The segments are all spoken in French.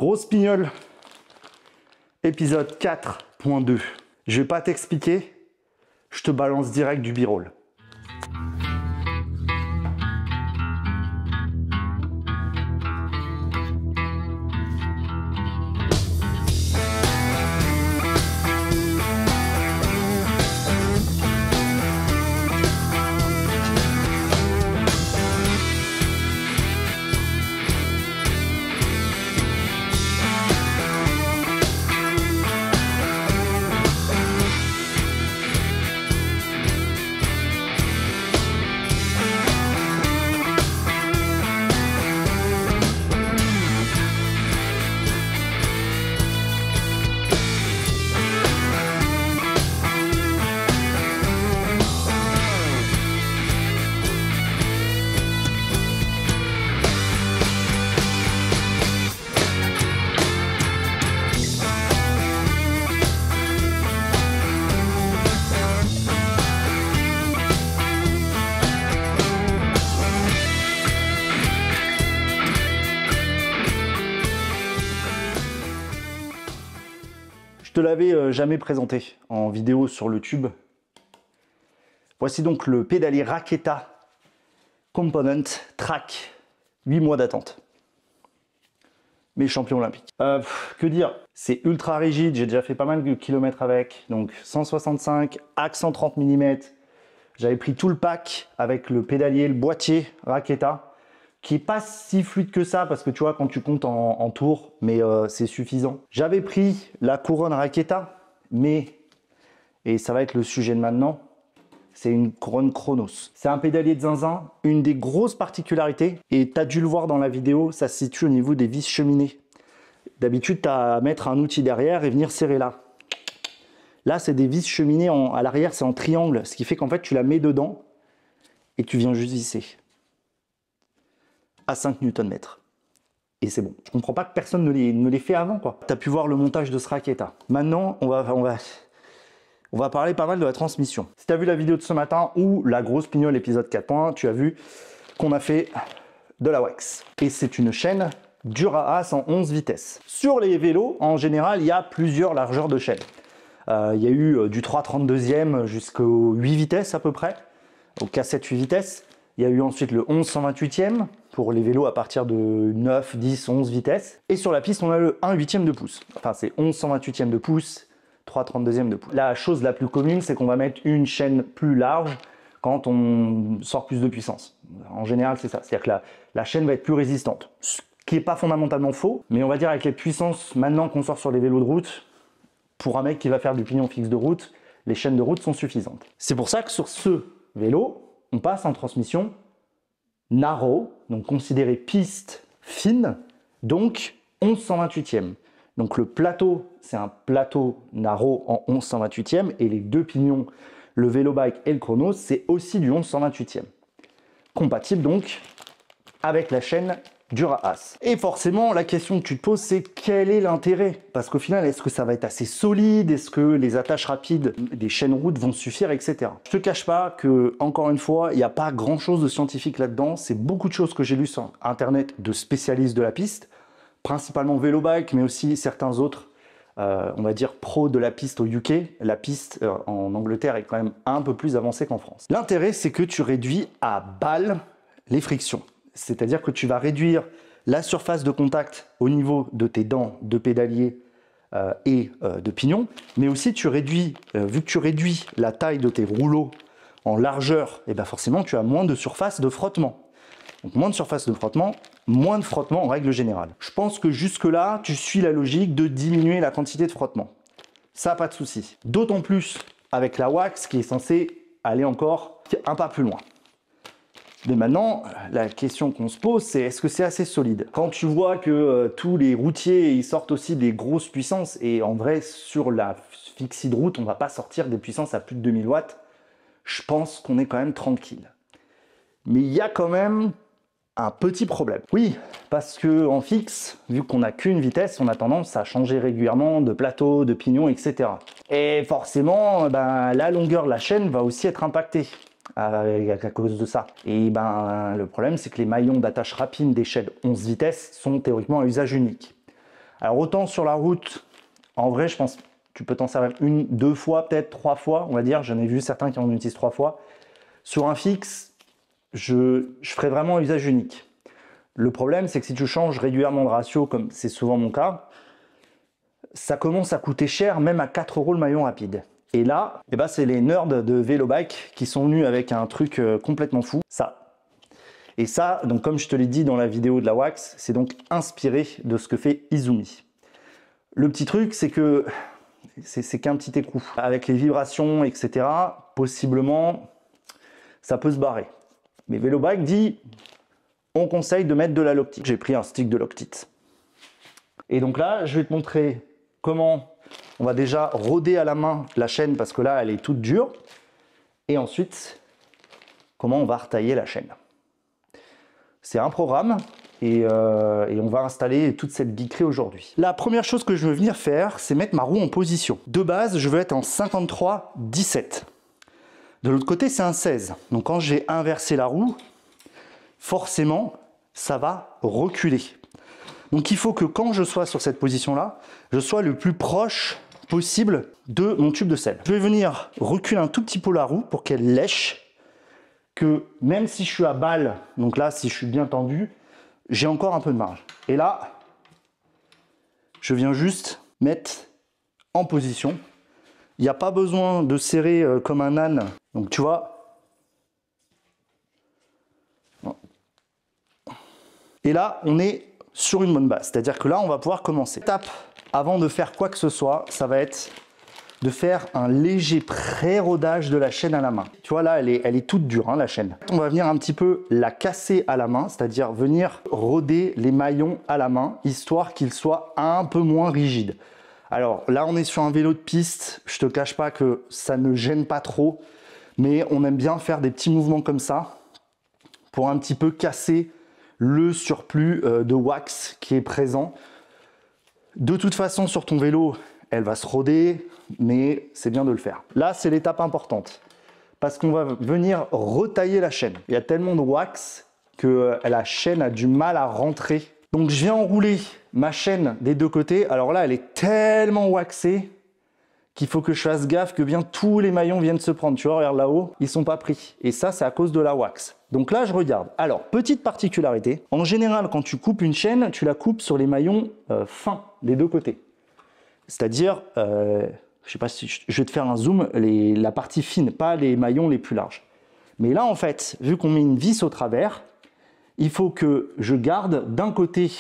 Grosse pignole, épisode 4.2. Je vais pas t'expliquer, je te balance direct du b-roll. Je te l'avais jamais présenté en vidéo sur le tube. Voici donc le pédalier Raketa Component Track, 8 mois d'attente. Mes champions olympiques. Que dire? C'est ultra rigide, j'ai déjà fait pas mal de kilomètres avec. Donc 165, axe 130 mm. J'avais pris tout le pack avec le pédalier, le boîtier Raketa, qui est pas si fluide que ça, parce que tu vois, quand tu comptes en tours, mais c'est suffisant. J'avais pris la couronne Raketa, mais, et ça va être le sujet de maintenant, c'est une couronne Chronos. C'est un pédalier de zinzin. Une des grosses particularités, et tu as dû le voir dans la vidéo, ça se situe au niveau des vis cheminées. D'habitude, tu as à mettre un outil derrière et venir serrer là. Là, c'est des vis cheminées à l'arrière, c'est en triangle, ce qui fait qu'en fait, tu la mets dedans et tu viens juste visser. À 5 Nm. Et c'est bon. Je comprends pas que personne ne l'ait fait avant, quoi. Tu as pu voir le montage de ce Raketa. Maintenant, on va parler pas mal de la transmission. Si tu as vu la vidéo de ce matin ou la grosse pignole épisode 4.1, tu as vu qu'on a fait de la wax. Et c'est une chaîne Dura-Ace en 11 vitesses. Sur les vélos, en général, il y a plusieurs largeurs de chaîne. Il y a eu du 3/32e jusqu'au 8 vitesses à peu près, au K7 8 vitesses. Il y a eu ensuite le 11/128e pour les vélos à partir de 9, 10, 11 vitesses. Et sur la piste, on a le 1/8e de pouce. Enfin, c'est 11/128e de pouce, 3/32e de pouce. La chose la plus commune, c'est qu'on va mettre une chaîne plus large quand on sort plus de puissance. En général, c'est ça. C'est-à-dire que la chaîne va être plus résistante. Ce qui n'est pas fondamentalement faux, mais on va dire avec les puissances maintenant qu'on sort sur les vélos de route, pour un mec qui va faire du pignon fixe de route, les chaînes de route sont suffisantes. C'est pour ça que sur ce vélo, on passe en transmission narrow, donc considéré piste fine, donc 11/128e. Donc le plateau, c'est un plateau narrow en 11/128e, et les deux pignons, le vélo bike et le chronos, c'est aussi du 11/128e. Compatible donc avec la chaîne Dura-Ace. Et forcément, la question que tu te poses, c'est quel est l'intérêt? Parce qu'au final, est-ce que ça va être assez solide? Est-ce que les attaches rapides des chaînes route vont suffire, etc. Je te cache pas que, encore une fois, il n'y a pas grand-chose de scientifique là-dedans. C'est beaucoup de choses que j'ai lues sur Internet de spécialistes de la piste, principalement vélo bike, mais aussi certains autres, on va dire, pros de la piste au UK. La piste en Angleterre est quand même un peu plus avancée qu'en France. L'intérêt, c'est que tu réduis à balle les frictions. C'est-à-dire que tu vas réduire la surface de contact au niveau de tes dents de pédalier et de pignon, mais aussi tu réduis, vu que tu réduis la taille de tes rouleaux en largeur, et bien forcément tu as moins de surface de frottement. Donc moins de surface de frottement, moins de frottement en règle générale. Je pense que jusque-là, tu suis la logique de diminuer la quantité de frottement. Ça, pas de souci. D'autant plus avec la wax qui est censée aller encore un pas plus loin. Mais maintenant, la question qu'on se pose, c'est est-ce que c'est assez solide? Quand tu vois que tous les routiers, ils sortent aussi des grosses puissances, et en vrai, sur la fixie de route, on va pas sortir des puissances à plus de 2000 watts, je pense qu'on est quand même tranquille. Mais il y a quand même un petit problème. Oui, parce que en fixe, vu qu'on n'a qu'une vitesse, on a tendance à changer régulièrement de plateau, de pignon, etc. Et forcément, la longueur de la chaîne va aussi être impactée à cause de ça. Et le problème, c'est que les maillons d'attache rapide des chaînes 11 vitesses sont théoriquement à usage unique. Alors autant sur la route, en vrai, je pense que tu peux t'en servir une, deux fois, peut-être 3 fois, on va dire. J'en ai vu certains qui en utilisent 3 fois. Sur un fixe, je ferai vraiment un usage unique. Le problème, c'est que si tu changes régulièrement de ratio, comme c'est souvent mon cas, ça commence à coûter cher, même à 4 € le maillon rapide. Et là, eh ben, c'est les nerds de Vélobike qui sont venus avec un truc complètement fou, ça. Et ça, donc comme je te l'ai dit dans la vidéo de la wax, c'est donc inspiré de ce que fait Izumi. Le petit truc, c'est que c'est qu'un petit écrou. Avec les vibrations, etc., possiblement, ça peut se barrer. Mais Vélobike dit, on conseille de mettre de la Loctite. J'ai pris un stick de Loctite. Et donc là, je vais te montrer comment on va déjà roder à la main la chaîne, parce que là, elle est toute dure. Et ensuite, comment on va retailler la chaîne. C'est un programme et on va installer toute cette geekerie aujourd'hui. La première chose que je veux venir faire, c'est mettre ma roue en position. De base, je veux être en 53-17. De l'autre côté, c'est un 16. Donc quand j'ai inversé la roue, forcément, ça va reculer. Donc il faut que quand je sois sur cette position-là, je sois le plus proche possible de mon tube de sel. Je vais venir reculer un tout petit peu la roue pour qu'elle lèche, que même si je suis à balle, donc là, si je suis bien tendu, j'ai encore un peu de marge. Et là, je viens juste mettre en position. Il n'y a pas besoin de serrer comme un âne. Donc tu vois. Et là, on est sur une bonne base. C'est-à-dire que là, on va pouvoir commencer. L'étape avant de faire quoi que ce soit, ça va être de faire un léger pré-rodage de la chaîne à la main. Tu vois, là, elle est toute dure, hein, la chaîne. On va venir un petit peu la casser à la main, c'est-à-dire venir roder les maillons à la main, histoire qu'ils soient un peu moins rigides. Alors là, on est sur un vélo de piste. Je te cache pas que ça ne gêne pas trop, mais on aime bien faire des petits mouvements comme ça pour un petit peu casser le surplus de wax qui est présent. De toute façon, sur ton vélo, elle va se roder, mais c'est bien de le faire. Là, c'est l'étape importante, parce qu'on va venir retailler la chaîne. Il y a tellement de wax que la chaîne a du mal à rentrer. Donc, je viens enrouler ma chaîne des deux côtés. Alors là, elle est tellement waxée qu'il faut que je fasse gaffe que bien tous les maillons viennent se prendre. Tu vois, regarde là-haut, ils sont pas pris. Et ça, c'est à cause de la wax. Donc là, je regarde. Alors, petite particularité. En général, quand tu coupes une chaîne, tu la coupes sur les maillons fins, des deux côtés. C'est-à-dire, je sais pas si je vais te faire un zoom, la partie fine, pas les maillons les plus larges. Mais là, en fait, vu qu'on met une vis au travers, il faut que je garde d'un côté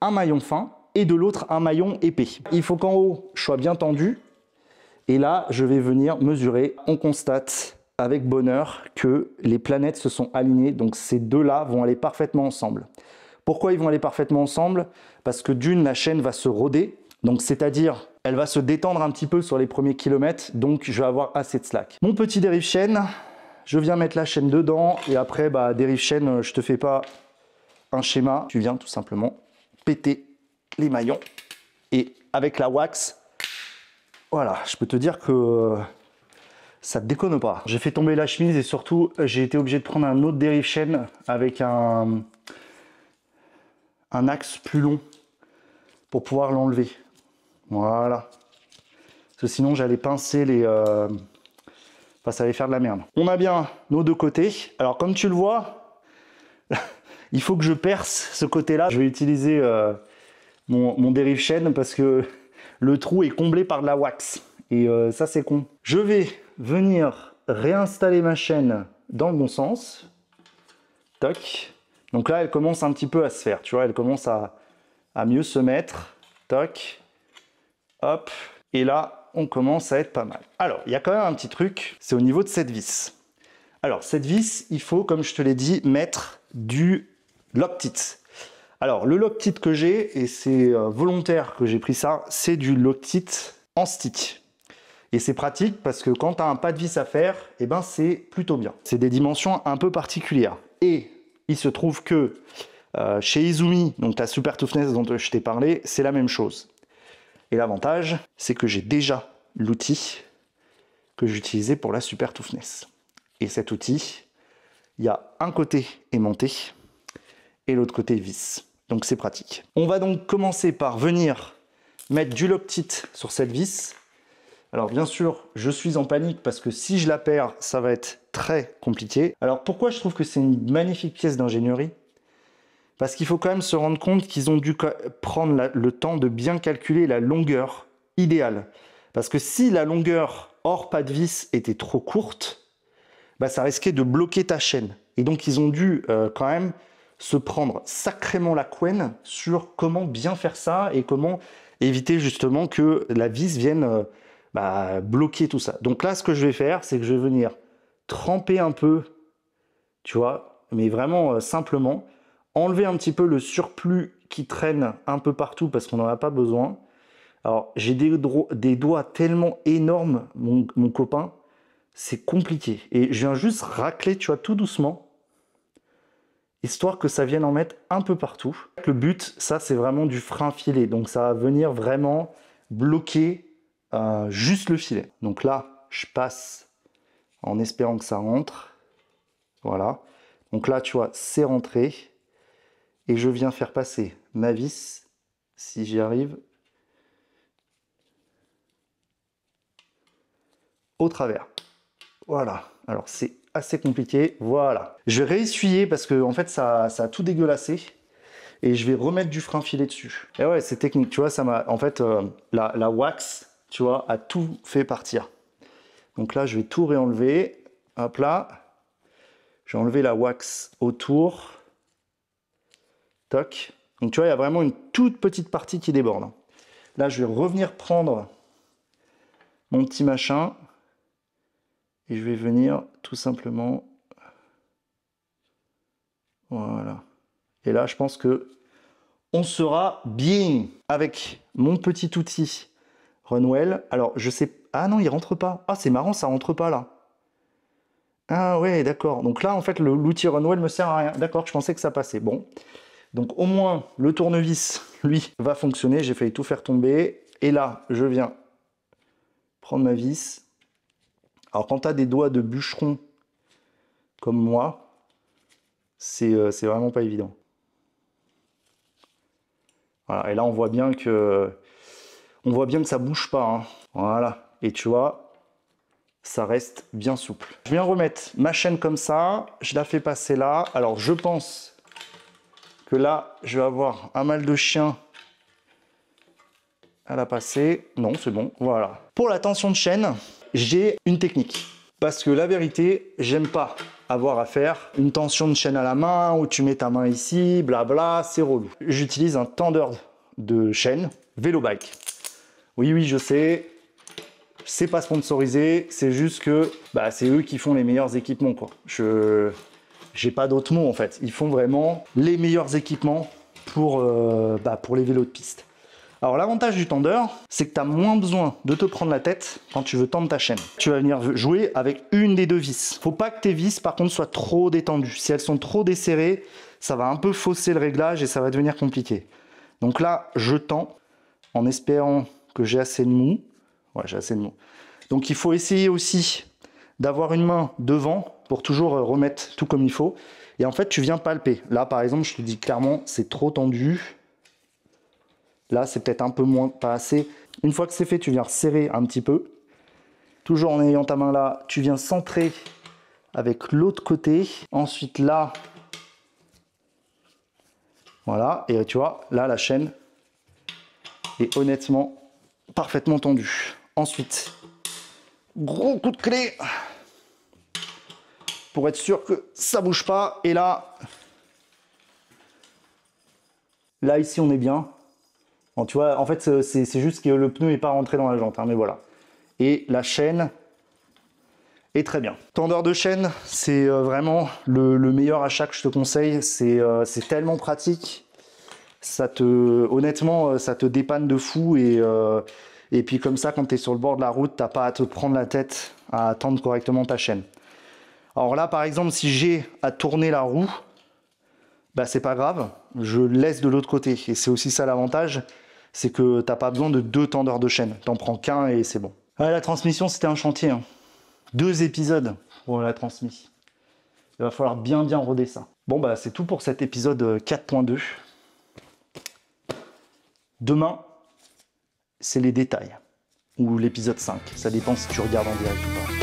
un maillon fin et de l'autre un maillon épais. Il faut qu'en haut, je sois bien tendu. Et là, je vais venir mesurer. On constate avec bonheur que les planètes se sont alignées. Donc ces deux-là vont aller parfaitement ensemble. Pourquoi ils vont aller parfaitement ensemble? Parce que d'une, la chaîne va se roder. Donc c'est-à-dire, elle va se détendre un petit peu sur les premiers kilomètres. Donc je vais avoir assez de slack. Mon petit dérive chaîne, je viens mettre la chaîne dedans. Et après, bah, dérive chaîne, je te fais pas un schéma. Tu viens tout simplement péter les maillons. Et avec la wax, voilà, je peux te dire que ça ne déconne pas. J'ai fait tomber la chemise et surtout, j'ai été obligé de prendre un autre dérive chaîne avec un axe plus long pour pouvoir l'enlever. Voilà. Parce que sinon, j'allais pincer les... Enfin, ça allait faire de la merde. On a bien nos deux côtés. Alors, comme tu le vois, il faut que je perce ce côté-là. Je vais utiliser mon dérive chaîne parce que le trou est comblé par de la wax. Et ça, c'est con. Je vais venir réinstaller ma chaîne dans le bon sens. Toc. Donc là, elle commence un petit peu à se faire. Tu vois, elle commence à mieux se mettre. Toc. Hop. Et là, on commence à être pas mal. Alors, il y a quand même un petit truc. C'est au niveau de cette vis. Alors, cette vis, il faut, comme je te l'ai dit, mettre du Loctite. Alors, le Loctite que j'ai, et c'est volontaire que j'ai pris ça, c'est du Loctite en stick. Et c'est pratique parce que quand tu as un pas de vis à faire, eh ben, c'est plutôt bien. C'est des dimensions un peu particulières. Et il se trouve que chez Izumi, donc la Super Toughness dont je t'ai parlé, c'est la même chose. Et l'avantage, c'est que j'ai déjà l'outil que j'utilisais pour la Super Toughness. Et cet outil, il y a un côté aimanté et l'autre côté vis. Donc c'est pratique. On va donc commencer par venir mettre du Loctite sur cette vis. Alors bien sûr, je suis en panique parce que si je la perds, ça va être très compliqué. Alors pourquoi je trouve que c'est une magnifique pièce d'ingénierie? Parce qu'il faut quand même se rendre compte qu'ils ont dû prendre le temps de bien calculer la longueur idéale. Parce que si la longueur hors pas de vis était trop courte, bah ça risquait de bloquer ta chaîne. Et donc ils ont dû quand même se prendre sacrément la couenne sur comment bien faire ça et comment éviter justement que la vis vienne bloquer tout ça. Donc là, ce que je vais faire, c'est que je vais venir tremper un peu, tu vois, mais vraiment simplement, enlever un petit peu le surplus qui traîne un peu partout parce qu'on n'en a pas besoin. Alors, j'ai des doigts tellement énormes, mon copain, c'est compliqué. Et je viens juste racler, tu vois, tout doucement, histoire que ça vienne en mettre un peu partout. Le but, ça, c'est vraiment du frein filet. Donc, ça va venir vraiment bloquer juste le filet. Donc là, je passe en espérant que ça rentre. Voilà. Donc là, tu vois, c'est rentré. Et je viens faire passer ma vis, si j'y arrive, au travers. Voilà. Alors, c'est assez compliqué. Voilà. Je vais réessuyer parce que en fait, ça a tout dégueulassé. Et je vais remettre du frein filet dessus. Et ouais, c'est technique. Tu vois, ça m'a... En fait, la wax, tu vois, a tout fait partir. Donc là, je vais tout réenlever. Hop là. Je vais enlever la wax autour. Toc. Donc tu vois, il y a vraiment une toute petite partie qui déborde. Là, je vais revenir prendre mon petit machin. Et je vais venir tout simplement... Voilà. Et là, je pense que on sera bien avec mon petit outil Runwell. Alors, je sais... Ah non, il rentre pas. Ah, c'est marrant, ça rentre pas là. Ah ouais, d'accord. Donc là, en fait, l'outil Runwell me sert à rien. D'accord, je pensais que ça passait. Bon. Donc au moins, le tournevis, lui, va fonctionner. J'ai failli tout faire tomber. Et là, je viens prendre ma vis. Alors, quand tu as des doigts de bûcheron comme moi, c'est vraiment pas évident. Voilà. Et là, on voit bien que ça bouge pas. Hein. Voilà. Et tu vois, ça reste bien souple. Je viens remettre ma chaîne comme ça. Je la fais passer là. Alors, je pense que là, je vais avoir un mal de chien à la passer. Non, c'est bon. Voilà. Pour la tension de chaîne, j'ai une technique. Parce que la vérité, j'aime pas avoir à faire une tension de chaîne à la main où tu mets ta main ici, blabla, c'est relou. J'utilise un tendeur de chaîne vélo bike. Oui, oui, je sais, c'est pas sponsorisé, c'est juste que c'est eux qui font les meilleurs équipements, quoi. J'ai pas d'autres mots en fait. Ils font vraiment les meilleurs équipements pour les vélos de piste. Alors l'avantage du tendeur, c'est que tu as moins besoin de te prendre la tête quand tu veux tendre ta chaîne. Tu vas venir jouer avec une des deux vis. Faut pas que tes vis par contre soient trop détendues. Si elles sont trop desserrées, ça va un peu fausser le réglage et ça va devenir compliqué. Donc là, je tends en espérant que j'ai assez de mou. Ouais, j'ai assez de mou. Donc il faut essayer aussi d'avoir une main devant pour toujours remettre tout comme il faut. Et en fait, tu viens palper. Là, par exemple, je te dis clairement, c'est trop tendu. Là, c'est peut-être un peu moins, pas assez. Une fois que c'est fait, tu viens resserrer un petit peu. Toujours en ayant ta main là, tu viens centrer avec l'autre côté. Ensuite, là, voilà. Et tu vois, là, la chaîne est honnêtement parfaitement tendue. Ensuite, gros coup de clé pour être sûr que ça bouge pas. Et là, ici, on est bien. Bon, tu vois, en fait, c'est juste que le pneu n'est pas rentré dans la jante, hein, mais voilà. Et la chaîne est très bien. Tendeur de chaîne, c'est vraiment le meilleur achat que je te conseille. C'est tellement pratique. Honnêtement, ça te dépanne de fou. Et puis comme ça, quand tu es sur le bord de la route, tu n'as pas à te prendre la tête à tendre correctement ta chaîne. Alors là, par exemple, si j'ai à tourner la roue, c'est pas grave, je laisse de l'autre côté. Et c'est aussi ça l'avantage, c'est que t'as pas besoin de deux tendeurs de chaîne. T'en prends qu'un et c'est bon. Ah, la transmission, c'était un chantier. Hein. 2 épisodes pour la transmission. Il va falloir bien roder ça. Bon, c'est tout pour cet épisode 4.2. Demain, c'est les détails. Ou l'épisode 5, ça dépend si tu regardes en direct ou pas.